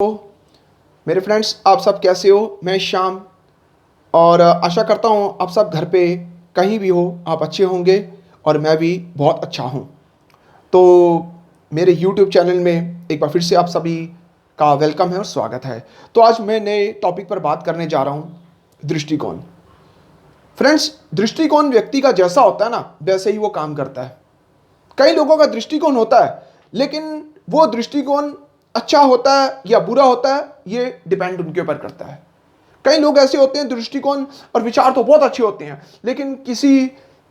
तो मेरे फ्रेंड्स, आप सब कैसे हो? मैं श्याम और आशा करता हूँ आप सब घर पे कहीं भी हो आप अच्छे होंगे और मैं भी बहुत अच्छा हूँ। तो मेरे YouTube चैनल में एक बार फिर से आप सभी का वेलकम है और स्वागत है। तो आज मैं नए टॉपिक पर बात करने जा रहा हूँ, दृष्टिकोण। फ्रेंड्स, दृष्टिकोण व्यक्ति का जैसा होता है ना, वैसे ही वो काम करता है। कई लोगों का दृष्टिकोण होता है, लेकिन वो दृष्टिकोण अच्छा होता है या बुरा होता है, ये डिपेंड उनके ऊपर करता है। कई लोग ऐसे होते हैं, दृष्टिकोण और विचार तो बहुत अच्छे होते हैं, लेकिन किसी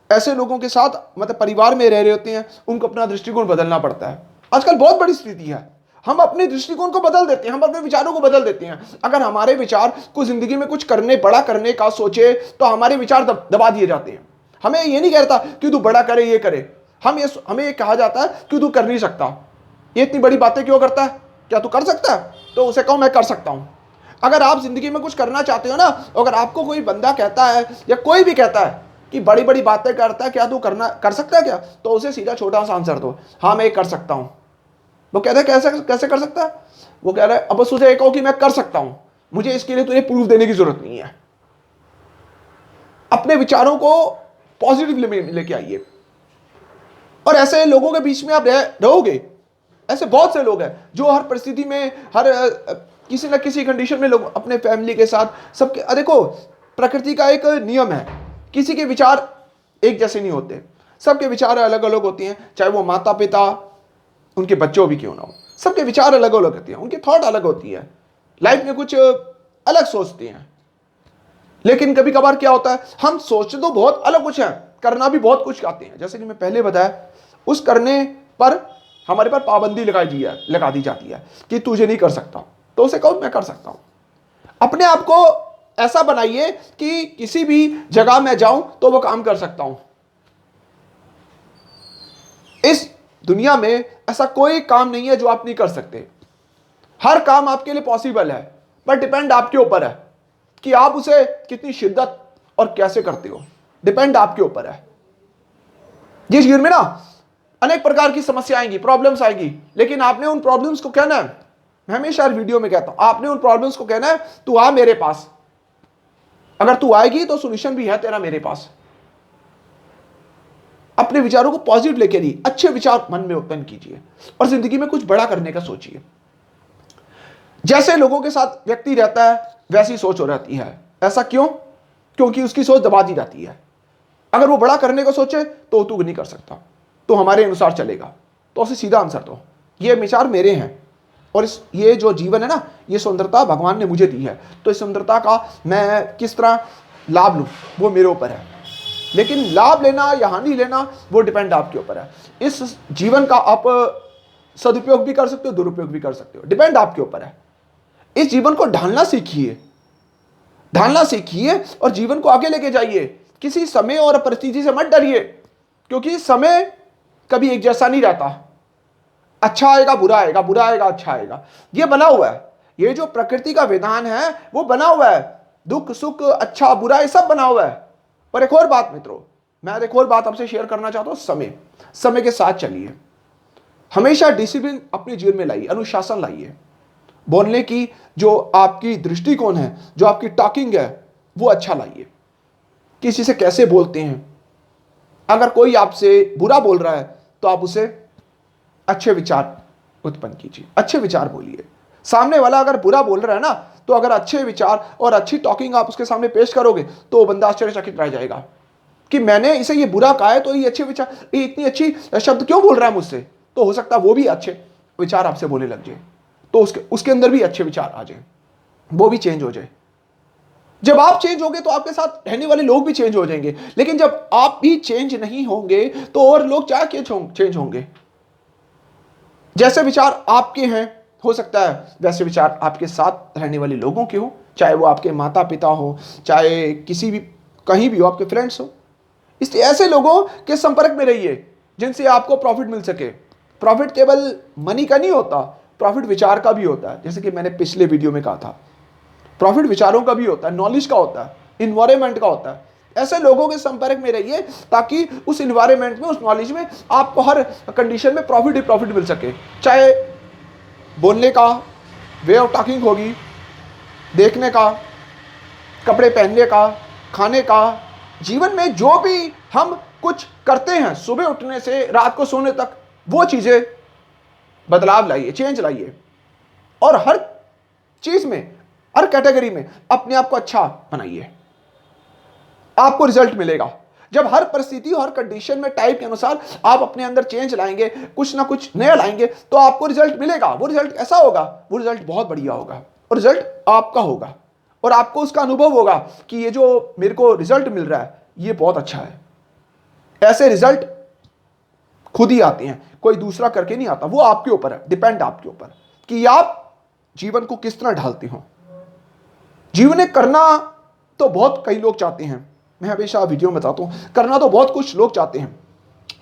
ऐसे लोगों के साथ मतलब परिवार में रह रहे होते हैं, उनको अपना दृष्टिकोण बदलना पड़ता है। आजकल बहुत बड़ी स्थिति है, हम अपने दृष्टिकोण को बदल देते हैं, हम अपने विचारों को बदल देते हैं। अगर हमारे विचार को जिंदगी में कुछ बड़ा करने का सोचे, तो हमारे विचार दबा दिए जाते हैं। हमें ये नहीं कहता कि तू बड़ा करे, ये करे। हमें ये कहा जाता है कि तू कर नहीं सकता, ये इतनी बड़ी बातें क्यों करता है, क्या तू कर सकता है? तो उसे कहो मैं कर सकता हूं। अगर आप जिंदगी में कुछ करना चाहते हो ना, अगर आपको कोई बंदा कहता है या कोई भी कहता है कि बड़ी बड़ी बातें करता है, क्या तू कर सकता है क्या, तो उसे सीधा छोटा सा आंसर दो, हाँ मैं कर सकता हूं। वो कहता है कैसे कैसे कर सकता है? वो कह रहा है अब बस उसे कहो कि मैं कर सकता हूं, मुझे इसके लिए तुझे प्रूफ देने की जरूरत नहीं है। अपने विचारों को पॉजिटिव लेके आइए, और ऐसे लोगों के बीच में आप रहोगे। ऐसे बहुत से लोग हैं जो हर परिस्थिति में, हर किसी न किसी कंडीशन में लोग अपने फैमिली के साथ सबके, देखो प्रकृति का एक नियम है, किसी के विचार एक जैसे नहीं होते, सबके विचार अलग अलग होते हैं। चाहे वो माता पिता उनके बच्चों भी क्यों ना हो, सबके विचार अलग अलग होते हैं, उनकी थॉट अलग होती है, लाइफ में कुछ अलग सोचते हैं। लेकिन कभी कभार क्या होता है, हम सोचते तो बहुत अलग कुछ है, करना भी बहुत कुछ चाहते हैं। जैसे कि मैं पहले बताया, उस करने पर हमारे पर पाबंदी लगा दी जाती है कि तुझे नहीं कर सकता, तो उसे कहो मैं कर सकता हूं। अपने आप को ऐसा बनाइए कि किसी भी जगह मैं जाऊं तो वो काम कर सकता हूं। इस दुनिया में ऐसा कोई काम नहीं है जो आप नहीं कर सकते। हर काम आपके लिए पॉसिबल है, पर डिपेंड आपके ऊपर है कि आप उसे कितनी शिद्दत और कैसे करते हो। डिपेंड आपके ऊपर है। जिस जीवन में ना अनेक प्रकार की समस्या आएंगी, प्रॉब्लम्स आएंगी, लेकिन आपने उन प्रॉब्लम्स को कहना है, मैं हमेशा वीडियो में कहता हूं, आपने उन प्रॉब्लम्स को कहना है तू आ मेरे पास। अगर तू आएगी तो सॉल्यूशन भी है तेरा मेरे पास। अपने विचारों को पॉजिटिव लेके आइए, अच्छे विचार मन में उत्पन्न कीजिए और जिंदगी में कुछ बड़ा करने का सोचिए। जैसे लोगों के साथ व्यक्ति रहता है वैसी सोच हो रहती है। ऐसा क्यों? क्योंकि उसकी सोच दबा दी जाती है। अगर वो बड़ा करने को सोचे तो तू नहीं कर सकता, तो हमारे अनुसार चलेगा, तो उसे सीधा आंसर दो, ये विचार मेरे हैं और ये जो जीवन है ना, ये सुंदरता भगवान ने मुझे दी है, तो इस सुंदरता का मैं किस तरह लाभ लूं वो मेरे ऊपर है। लेकिन लाभ लेना या हानि लेना वो डिपेंड आपके ऊपर है। इस जीवन का आप सदुपयोग भी कर सकते हो, दुरुपयोग भी कर सकते हो, डिपेंड आपके ऊपर है। इस जीवन को ढालना सीखिए और जीवन को आगे लेके जाइए। किसी समय और परिस्थिति से मत डरिए, क्योंकि समय कभी एक जैसा नहीं रहता। अच्छा आएगा बुरा आएगा, बुरा आएगा अच्छा आएगा, ये बना हुआ है। ये जो प्रकृति का विधान है वो बना हुआ है, दुख सुख अच्छा बुरा ये सब बना हुआ है। और एक और बात मित्रों, मैं एक और बात आपसे शेयर करना चाहता हूं, समय के साथ चलिए। हमेशा डिसिप्लिन अपने जीवन में लाइए, अनुशासन लाइए। बोलने की जो आपकी दृष्टिकोण है, जो आपकी टॉकिंग है, वो अच्छा लाइए। किसी से कैसे बोलते हैं, अगर कोई आपसे बुरा बोल रहा है तो आप उसे अच्छे विचार उत्पन्न कीजिए, अच्छे विचार बोलिए। सामने वाला अगर बुरा बोल रहा है ना, तो अगर अच्छे विचार और अच्छी टॉकिंग आप उसके सामने पेश करोगे तो वो बंदा आश्चर्यचकित रह जाएगा कि मैंने इसे ये बुरा कहा है, तो ये अच्छे विचार, ये इतनी अच्छी शब्द क्यों बोल रहा है मुझसे। तो हो सकता है वो भी अच्छे विचार आपसे बोलने लग जाए, तो उसके अंदर भी अच्छे विचार आ जाए, वो भी चेंज हो जाए। जब आप चेंज होंगे तो आपके साथ रहने वाले लोग भी चेंज हो जाएंगे। लेकिन जब आप भी चेंज नहीं होंगे तो और लोग क्या चेंज होंगे? जैसे विचार आपके हैं, हो सकता है वैसे विचार आपके साथ रहने वाले लोगों के हो, चाहे वो आपके माता पिता हो, चाहे किसी भी कहीं भी हो, आपके फ्रेंड्स हो। इसलिए ऐसे लोगों के संपर्क में रहिए जिनसे आपको प्रॉफिट मिल सके। प्रॉफिट केवल मनी का नहीं होता, प्रॉफिट विचार का भी होता है। जैसे कि मैंने पिछले वीडियो में कहा था, प्रॉफिट विचारों का भी होता है, नॉलेज का होता है, इन्वायरमेंट का होता है। ऐसे लोगों के संपर्क में रहिए ताकि उस इन्वायरमेंट में, उस नॉलेज में आपको हर कंडीशन में प्रॉफिट ही प्रॉफिट मिल सके। चाहे बोलने का वे ऑफ टॉकिंग होगी, देखने का, कपड़े पहनने का, खाने का, जीवन में जो भी हम कुछ करते हैं सुबह उठने से रात को सोने तक, वो चीज़ें बदलाव लाइए, चेंज लाइए। और हर चीज़ में, हर कैटेगरी में अपने आप को अच्छा बनाइए, आपको रिजल्ट मिलेगा। जब हर परिस्थिति, हर कंडीशन में टाइप के अनुसार आप अपने अंदर चेंज लाएंगे, कुछ ना कुछ नया लाएंगे, तो आपको रिजल्ट मिलेगा। वो रिजल्ट ऐसा होगा, वो रिजल्ट बहुत बढ़िया होगा और रिजल्ट आपका होगा और आपको उसका अनुभव होगा कि ये जो मेरे को रिजल्ट मिल रहा है ये बहुत अच्छा है। ऐसे रिजल्ट खुद ही आते हैं, कोई दूसरा करके नहीं आता। वो आपके ऊपर है, डिपेंड आपके ऊपर कि आप जीवन को किस तरह ढालते हो। जीवन में करना तो बहुत कई लोग चाहते हैं, मैं हमेशा वीडियो में बताता हूँ, करना तो बहुत कुछ लोग चाहते हैं,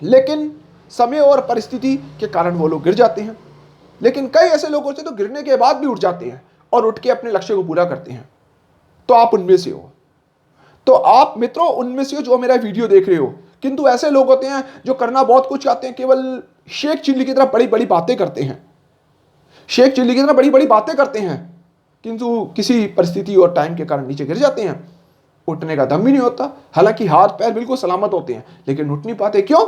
लेकिन समय और परिस्थिति के कारण वो लोग गिर जाते हैं। लेकिन कई ऐसे लोग होते हैं तो गिरने के बाद भी उठ जाते हैं और उठ के अपने लक्ष्य को पूरा करते हैं। तो आप उनमें से हो। तो आप मित्रों उनमें से हो जो मेरा वीडियो देख रहे हो। किंतु ऐसे लोग होते हैं जो करना बहुत कुछ चाहते हैं, केवल शेख चिल्ली की तरह बड़ी बड़ी बातें करते हैं, शेख चिल्ली की तरह बड़ी बड़ी बातें करते हैं, किंतु किसी परिस्थिति और टाइम के कारण नीचे गिर जाते हैं। उठने का दम भी नहीं होता, हालांकि हाथ पैर बिल्कुल सलामत होते हैं, लेकिन उठ नहीं पाते। क्यों?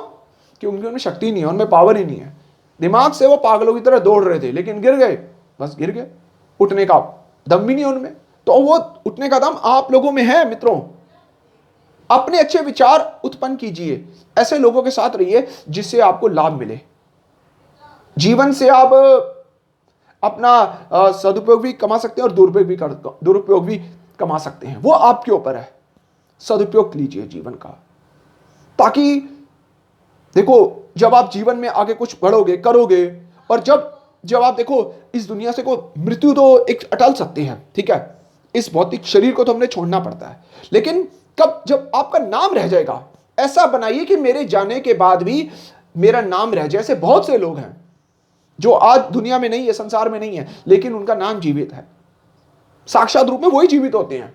क्योंकि उनमें शक्ति नहीं है, उनमें पावर ही नहीं है। दिमाग से वो पागलों की तरह दौड़ रहे थे, लेकिन गिर गए, बस गिर गए। उठने का दम भी नहीं है उनमें। तो वो उठने का दम आप लोगों में है मित्रों। अपने अच्छे विचार उत्पन्न कीजिए, ऐसे लोगों के साथ रहिए जिससे आपको लाभ मिले। जीवन से आप अपना सदुपयोग भी कमा सकते हैं और दुरुपयोग भी कमा सकते हैं, वो आपके ऊपर है। सदुपयोग लीजिए जीवन का, ताकि देखो जब आप जीवन में आगे कुछ बढ़ोगे, करोगे, और जब आप देखो इस दुनिया से को मृत्यु तो एक अटल सत्य है, ठीक है, इस भौतिक शरीर को तो हमने छोड़ना पड़ता है, लेकिन कब जब आपका नाम रह जाएगा, ऐसा बनाइए कि मेरे जाने के बाद भी मेरा नाम रह जाए। ऐसे बहुत से लोग हैं जो आज दुनिया में नहीं है, संसार में नहीं है, लेकिन उनका नाम जीवित है, साक्षात रूप में वही जीवित होते हैं।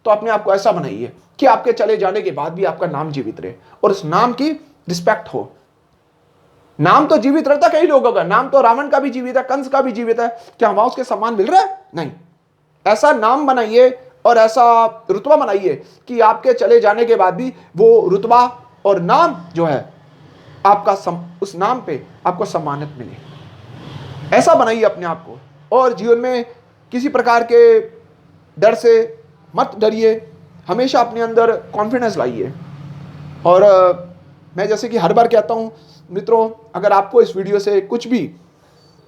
तो अपने आप को ऐसा बनाइए कि आपके चले जाने के बाद भी आपका नाम जीवित रहे और उस नाम की रिस्पेक्ट हो। नाम तो जीवित रहता कई लोगों का, नाम तो रावण का भी जीवित है, कंस का भी जीवित है, क्या वहां उसके सम्मान मिल रहा है? नहीं। ऐसा नाम बनाइए और ऐसा रुतबा बनाइए कि आपके चले जाने के बाद भी वो रुतबा और नाम जो है आपका उस नाम पे आपको सम्मानित मिले। ऐसा बनाइए अपने आप को, और जीवन में किसी प्रकार के डर से मत डरिए, हमेशा अपने अंदर कॉन्फिडेंस लाइए। और मैं जैसे कि हर बार कहता हूँ मित्रों, अगर आपको इस वीडियो से कुछ भी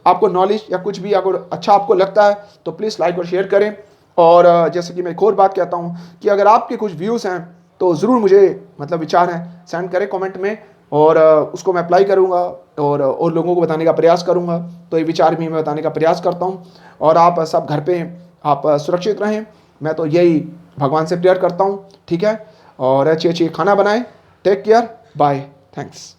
आपको नॉलेज या कुछ भी अगर अच्छा आपको लगता है तो प्लीज़ लाइक और शेयर करें। और जैसे कि मैं एक और बात कहता हूँ कि अगर आपके कुछ व्यूज़ हैं तो ज़रूर मुझे मतलब विचार हैं सेंड करें कमेंट में, और उसको मैं अप्लाई करूँगा और लोगों को बताने का प्रयास करूँगा। तो ये विचार भी मैं बताने का प्रयास करता हूँ। और आप सब घर पे आप सुरक्षित रहें, मैं तो यही भगवान से प्रेयर करता हूँ, ठीक है। और अच्छी अच्छी खाना बनाएं। Take care, bye, thanks.